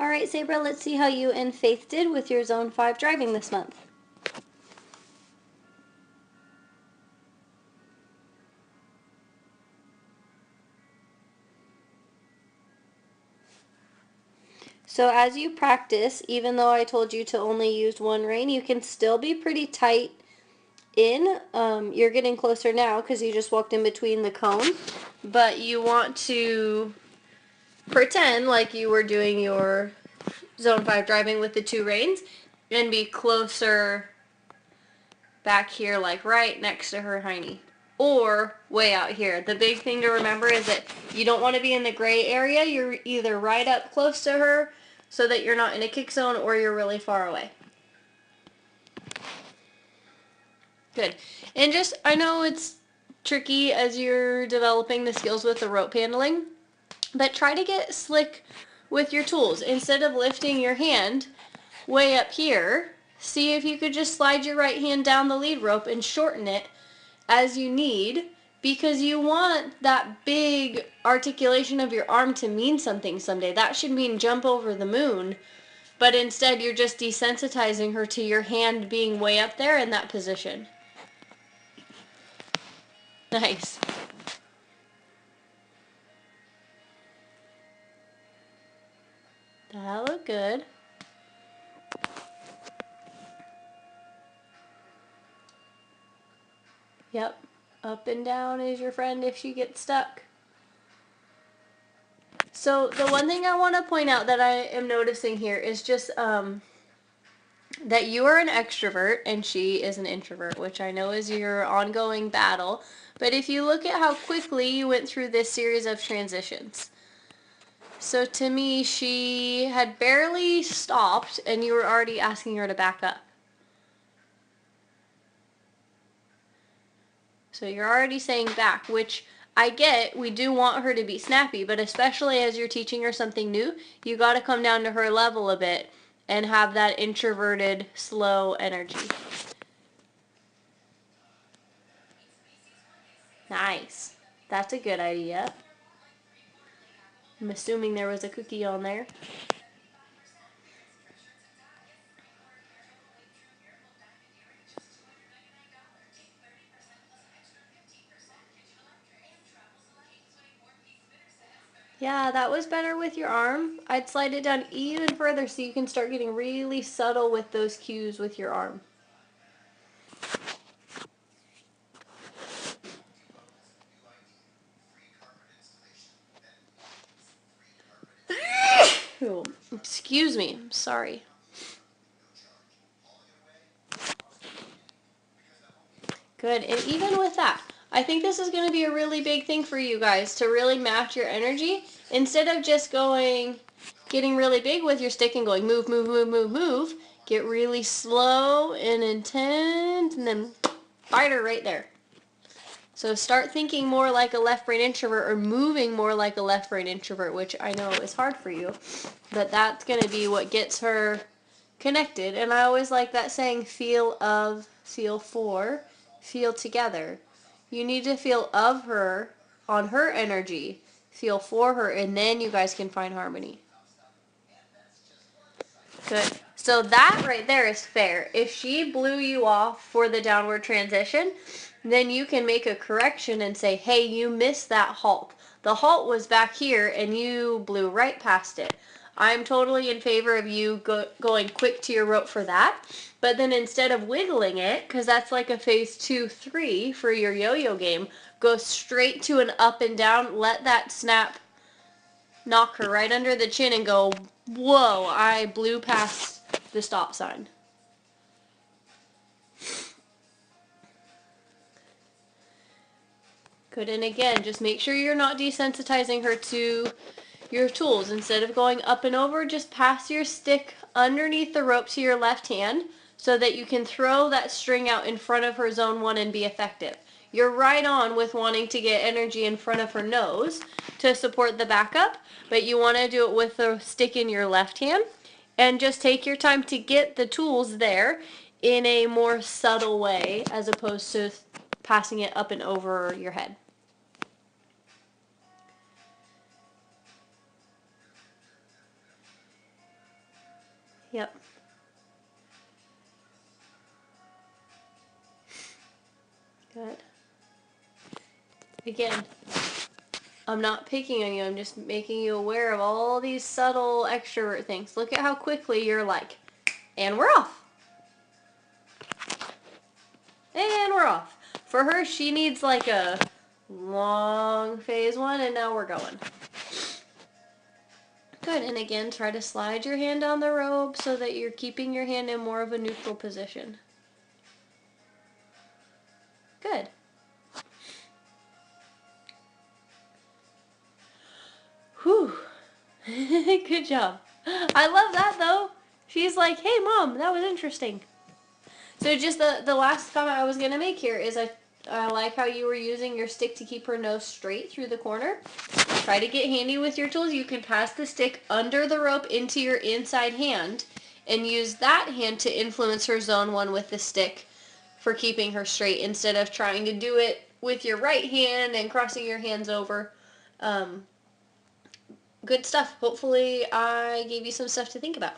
All right, Sabra, let's see how you and Faith did with your Zone 5 driving this month. So as you practice, even though I told you to only use one rein, you can still be pretty tight in. You're getting closer now because you just walked in between the cone, but you want to pretend like you were doing your Zone 5 driving with the two reins and be closer back here, like right next to her hiney, or way out here. The big thing to remember is that you don't want to be in the gray area. You're either right up close to her so that you're not in a kick zone, or you're really far away. Good. And just, I know it's tricky as you're developing the skills with the rope handling, but try to get slick with your tools. Instead of lifting your hand way up here, see if you could just slide your right hand down the lead rope and shorten it as you need, because you want that big articulation of your arm to mean something someday. That should mean jump over the moon, but instead you're just desensitizing her to your hand being way up there in that position. Nice. That looked good. Yep. Up and down is your friend if she gets stuck. So the one thing I want to point out that I am noticing here is just that you are an extrovert and she is an introvert, which I know is your ongoing battle. But if you look at how quickly you went through this series of transitions. So to me, she had barely stopped and you were already asking her to back up. So you're already saying back, which I get. We do want her to be snappy, but especially as you're teaching her something new, you got to come down to her level a bit and have that introverted, slow energy. Nice. That's a good idea. I'm assuming there was a cookie on there. Yeah, that was better with your arm. I'd slide it down even further so you can start getting really subtle with those cues with your arm. Ooh, excuse me, I'm sorry. Good, and even with that, I think this is going to be a really big thing for you guys to really match your energy. Instead of just getting really big with your stick and going move, move, move, move, move, get really slow and intent and then bite her right there. So start thinking more like a left brain introvert or moving more like a left brain introvert, which I know is hard for you, but that's going to be what gets her connected. And I always like that saying, feel of, feel for, feel together. You need to feel of her on her energy, feel for her, and then you guys can find harmony. Good. So that right there is fair. If she blew you off for the downward transition, then you can make a correction and say, hey, you missed that halt. The halt was back here and you blew right past it. I'm totally in favor of you going quick to your rope for that. But then instead of wiggling it, because that's like a phase 2-3 for your yo-yo game, go straight to an up and down, let that snap knock her right under the chin and go, whoa, I blew past the stop sign. Good, and again, just make sure you're not desensitizing her to your tools. Instead of going up and over, just pass your stick underneath the rope to your left hand so that you can throw that string out in front of her zone 1 and be effective. You're right on with wanting to get energy in front of her nose to support the backup, but you want to do it with the stick in your left hand, and just take your time to get the tools there in a more subtle way as opposed to passing it up and over your head. Yep. Good. Again, I'm not picking on you. I'm just making you aware of all these subtle extrovert things. Look at how quickly you're like, and we're off. And we're off. For her, she needs like a long phase one, and now we're going. Good. And again, try to slide your hand down the robe so that you're keeping your hand in more of a neutral position. Good. Whew. Good job. I love that though. She's like, hey mom, that was interesting. So just the last comment I was going to make here is I like how you were using your stick to keep her nose straight through the corner. Try to get handy with your tools. You can pass the stick under the rope into your inside hand and use that hand to influence her zone 1 with the stick for keeping her straight instead of trying to do it with your right hand and crossing your hands over. Good stuff. Hopefully I gave you some stuff to think about.